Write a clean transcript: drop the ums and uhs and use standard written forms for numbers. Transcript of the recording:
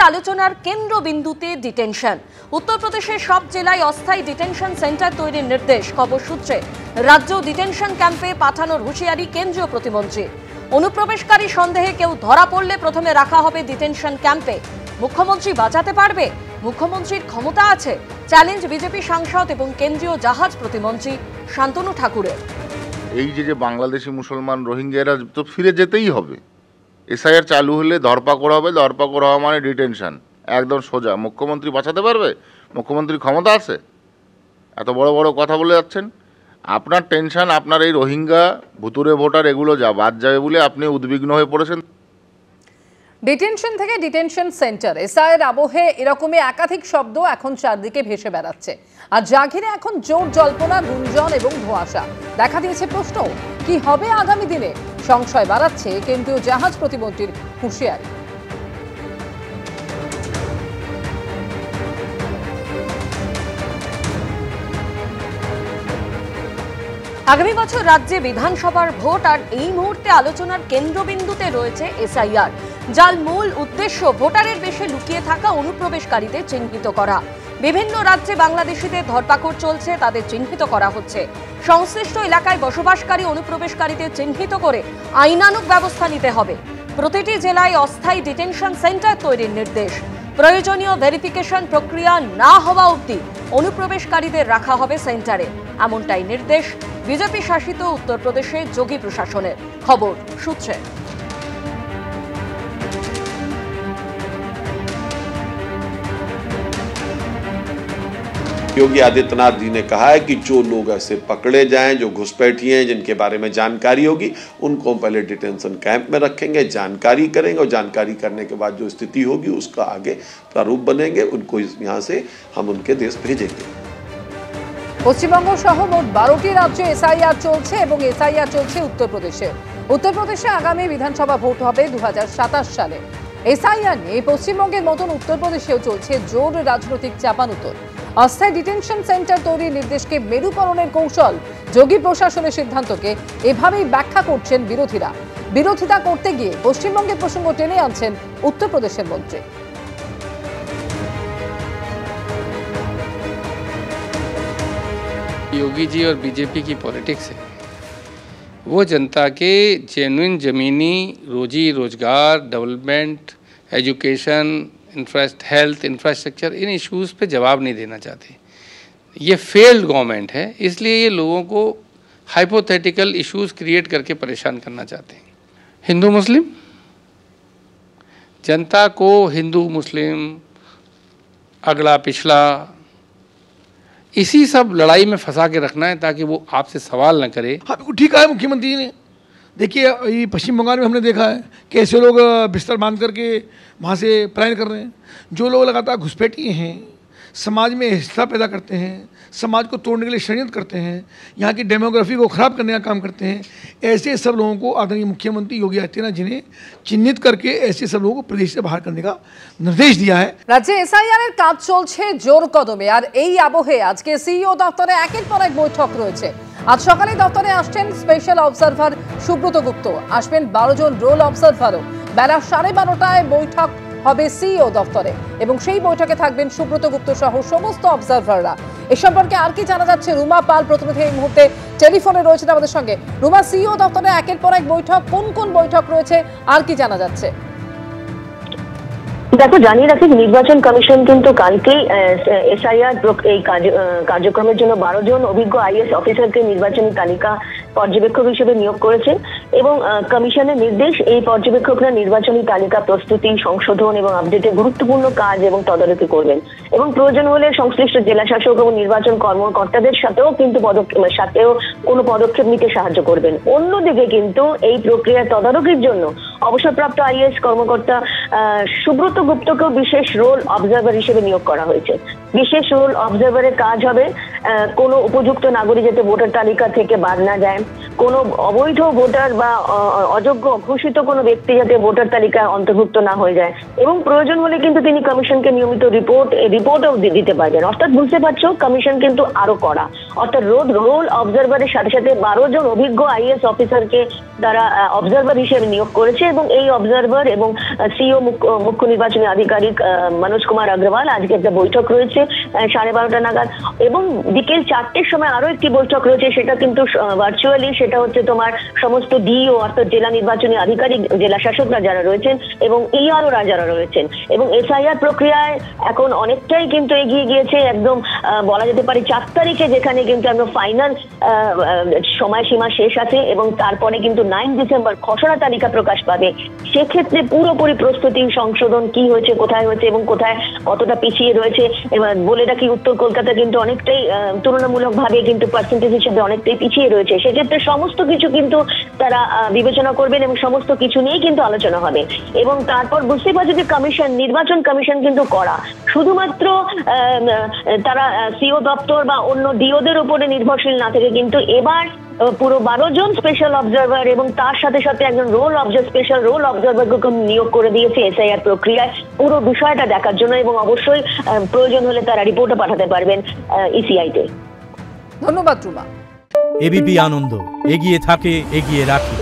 আলোচনার কেন্দ্রবিন্দুতে ডিটেনশন। উত্তরপ্রদেশের সব জেলায় অস্থায়ী ডিটেনশন সেন্টার তৈরির নির্দেশ। খবর সূত্রে রাজ্য ডিটেনশন ক্যাম্পে পাঠানোর হুঁশিয়ারি কেন্দ্রীয় প্রতিমন্ত্রী। অনুপ্রবেশকারী সন্দেহে কেউ ধরা পড়লে প্রথমে রাখা হবে ডিটেনশন ক্যাম্পে। মুখ্যমন্ত্রী বাঁচাতে পারবে? মুখ্যমন্ত্রীর ক্ষমতা আছে? চ্যালেঞ্জ বিজেপি সাংসদ এবং কেন্দ্রীয় জাহাজ প্রতিমন্ত্রী শান্তনু ঠাকুরের। এই যে বাংলাদেশি মুসলমান রোহিঙ্গারা তো ফিরে যেতেই হবে। এসআইআর চালু হলে ধরপাকড় হবে, ধরপাকড় হওয়া মানে ডিটেনশন, একদম সোজা। মুখ্যমন্ত্রী বাঁচাতে পারবে? মুখ্যমন্ত্রীর ক্ষমতা আছে? এত বড় বড় কথা বলে যাচ্ছেন। আপনার টেনশন, আপনার এই রোহিঙ্গা ভুতুরে ভোটার এগুলো বাদ যাবে বলে আপনি উদ্বিগ্ন হয়ে পড়েছেন। ডিটেনশন থেকে ডিটেনশন সেন্টার, এসআইয়ের আবহে এরকমই একাধিক শব্দ এখন চারদিকে ভেসে বেড়াচ্ছে। আর যা ঘিরে এখন জোর জল্পনা, গুঞ্জন এবং ধোঁয়াশা। দেখা দিয়েছে প্রশ্ন, কি হবে আগামী দিনে? সংশয় বাড়াচ্ছে কেন্দ্রীয় জাহাজ প্রতিমন্ত্রীর হুঁশিয়ারি। আগামী বছর রাজ্যে বিধানসভার ভোট, আর এই মুহূর্তে আলোচনার কেন্দ্রবিন্দুতে রয়েছে এসআইআর, যার মূল উদ্দেশ্য ভোটারের বেশে লুকিয়ে থাকা অনুপ্রবেশকারীদের চিহ্নিত করা। বিভিন্ন রাজ্যে বাংলাদেশিদের ধরপাকড় চলছে, তাদের চিহ্নিত করা হচ্ছে। সংশ্লিষ্ট এলাকায় বসবাসকারী অনুপ্রবেশকারীদের চিহ্নিত করে আইনানুগ ব্যবস্থা নিতে হবে। প্রতিটি জেলায় অস্থায়ী ডিটেনশন সেন্টার তৈরির নির্দেশ। প্রয়োজনীয় ভেরিফিকেশন প্রক্রিয়া না হওয়া অবধি অনুপ্রবেশকারীদের রাখা হবে সেন্টারে, এমনটাই নির্দেশ বিজেপি শাসিত উত্তরপ্রদেশে যোগী প্রশাসনের। খবর সূত্রে योगी आदित्यनाथ जी ने कहा है कि जो लोग ऐसे पकड़े जाएं, जो घुसपैठी हैं, जिनके बारे में जानकारी होगी, उनको पहले डिटेंशन कैंप में रखेंगे, जानकारी करेंगे और जानकारी करने के बाद जो स्थिति होगी उसका आगे प्रारूप बनेंगे, उनको यहाँ से हम उनके देश भेजेंगे। পশ্চিমবঙ্গ সহ মোট 12টি রাজ্যে এসআইআর চলছে এবং এসআইআর চলছে উত্তরপ্রদেশে। উত্তরপ্রদেশে আগামী বিধানসভা ভোট হবে 2027 সালে। এসআইআর নিয়ে পশ্চিমবঙ্গের মতন উত্তরপ্রদেশেও চলছে জোর রাজনৈতিক চাপানুতর। অস্থায়ী ডিটেনশন সেন্টার তৈরির নির্দেশকে মেরুকরণের কৌশল। যোগী প্রশাসনের সিদ্ধান্তকে এভাবেই ব্যাখ্যা করছেন বিরোধীরা। বিরোধিতা করতে গিয়ে পশ্চিমবঙ্গের প্রসঙ্গ টেনে আনছেন উত্তরপ্রদেশের মন্ত্রী। योगी जी और बीजेपी की पॉलिटिक्स है, वो जनता के जेन्युइन ज़मीनी रोजी रोजगार, डेवलपमेंट, एजुकेशन, हेल्थ, इंफ्रास्ट्रक्चर, इन इश्यूज़ पे जवाब नहीं देना चाहते। ये फेल्ड गवर्नमेंट है, इसलिए ये लोगों को हाइपोथेटिकल इश्यूज़ क्रिएट करके परेशान करना चाहते हैं। हिंदू मुस्लिम, जनता को हिंदू मुस्लिम, अगला पिछला, इसी सब लड़ाई में फंसा के रखना है ताकि वो आपसे सवाल न करे। हाँ, बिल्कुल ठीक है मुख्यमंत्री ने। देखिए, ये पश्चिम बंगाल में हमने देखा है कि ऐसे लोग बिस्तर बांध करके वहाँ से पलायन कर रहे हैं। जो लोग लगातार घुसपैठी हैं, समाज में हिस्सा पैदा करते हैं, समाज को तोड़ने के लिए षड्यंत्र करते हैं, यहाँ की डेमोग्राफी को खराब करने का काम करते हैं, ऐसे सब लोगों को आदरणीय मुख्यमंत्री योगी आदित्यनाथ जी ने चिन्हित करके ऐसे सब लोगों को प्रदेश से बाहर करने का निर्देश दिया है। রাজ্যে এসআইআর এর কাজ চলছে জোর কদমে, আর এই আবহে আজকে সিইও দপ্তরে একের পর এক বৈঠক রয়েছে। আজ সকালে দপ্তরে আসছেন স্পেশাল অবজারভার সুব্রত গুপ্ত, আসবেন 12 জন রোল অবজারভারও। বেলা 12:30টায় বৈঠক হবে সিইও দপ্তরে এবং সেই বৈঠকে থাকবেন সুব্রত গুপ্ত সহ সমস্ত অবজারভাররা। এ সম্পর্কে আর কি জানা যাচ্ছে? রুমা পাল প্রতিনিধি এই মুহূর্তে টেলিফোনে রয়েছেন আমাদের সঙ্গে। রুমা, সিইও দপ্তরে একের পর এক বৈঠক, কোন কোন বৈঠক রয়েছে আর কি জানা যাচ্ছে? দেখো, জানিয়ে রাখি নির্বাচন কমিশন কিন্তু কালকেই এসআইআর এই কার্যক্রমের জন্য 12 জন অভিজ্ঞ আইএস অফিসারকে নির্বাচনী তালিকা পর্যবেক্ষক হিসেবে নিয়োগ করেছে এবং কমিশনের নির্দেশ এই পর্যবেক্ষকরা নির্বাচনী তালিকা প্রস্তুতি, সংশোধন এবং আপডেটে গুরুত্বপূর্ণ কাজ এবং তদারকি করবেন এবং প্রয়োজন হলে সংশ্লিষ্ট জেলা শাসক এবং নির্বাচন কর্মকর্তাদের সাথেও কিন্তু কোনো পদক্ষেপ নিতে সাহায্য করবেন। অন্যদিকে কিন্তু এই প্রক্রিয়ার তদারকির জন্য অবসরপ্রাপ্ত আইএস কর্মকর্তা সুব্রত গুপ্তকেও বিশেষ রোল অবজারভার হিসেবে নিয়োগ করা হয়েছে। বিশেষ রোল অবজারভারের কাজ হবে কোনো উপযুক্ত নাগরিক যাতে ভোটার তালিকা থেকে বাদ না যায়, কোনো অবৈধ ভোটার বা অযোগ্য ঘোষিত কোনো ব্যক্তি যাতে ভোটার তালিকায় অন্তর্ভুক্ত না হয়ে যায়, এবং প্রয়োজন হলে কিন্তু তিনি কমিশনকে নিয়মিত রিপোর্টও দিতে পারবেন। অর্থাৎ বুঝতে পারছো, কমিশন কিন্তু আরো কড়া, অর্থাৎ রোল অবজারভারের সাথে সাথে 12 জন অভিজ্ঞ আইএএস অফিসারকে তারা অবজারভার হিসেবে নিয়োগ করেছে, এবং এই অবজারভার এবং সিইও মুখ্য নির্বাচনী আধিকারিক মনোজ কুমার অগ্রওয়াল আজকে একটা বৈঠক রয়েছে 12:30 নাগাদ, এবং বিকেল 4টের সময় আরো একটি বৈঠক রয়েছে, সেটা কিন্তু ভার্চুয়ালি, সেটা হচ্ছে তোমার সমস্ত ডিও অর্থাৎ জেলা নির্বাচনী আধিকারিক, জেলা শাসকরা যারা রয়েছেন এবং ইআরওরা যারা রয়েছেন, এবং এসআইআর প্রক্রিয়ায় এখন অনেকটাই কিন্তু এগিয়ে গিয়েছে, একদম বলা যেতে পারে 4 তারিখে, যেখানে কিন্তু একদম ফাইনাল সময়সীমা শেষ আছে, এবং তারপরে কিন্তু 9 ডিসেম্বর খসড়া তালিকা প্রকাশ পাবে। সেক্ষেত্রে পুরোপুরি প্রস্তুতি, সংশোধন কি হয়েছে, কোথায় হয়েছে এবং কোথায় কতটা পিছিয়ে রয়েছে, এবার বলে রাখি উত্তর কলকাতা কিন্তু অনেকটাই তুলনামূলক ভাবে কিন্তু পার্সেন্টেজ হিসেবে অনেকটাই পিছিয়ে রয়েছে। সেক্ষেত্রে সমস্ত কিছু কিন্তু তারা বিবেচনা করবেন এবং সমস্ত কিছু নিয়েই কিন্তু আলোচনা হবে। এবং তারপর বুঝতে পারছি যে নির্বাচন কমিশন কিন্তু করা, শুধুমাত্র তারা সিও দপ্তর বা অন্য ডিওদের উপরে নির্ভরশীল না থেকে কিন্তু এবার পুরো 12 জন স্পেশাল অবজারভার এবং তার সাথে সাথে একজন স্পেশাল রোল অবজারভারকে নিয়োগ করে দিয়েছে এসআইআর প্রক্রিয়ায় পুরো বিষয়টা দেখার জন্য, এবং অবশ্যই প্রয়োজন হলে তারা রিপোর্টও পাঠাতে পারবেন ইসিআইতে। ধন্যবাদ রুমা। এবিপি আনন্দ, এগিয়ে থাকে, এগিয়ে রাখে।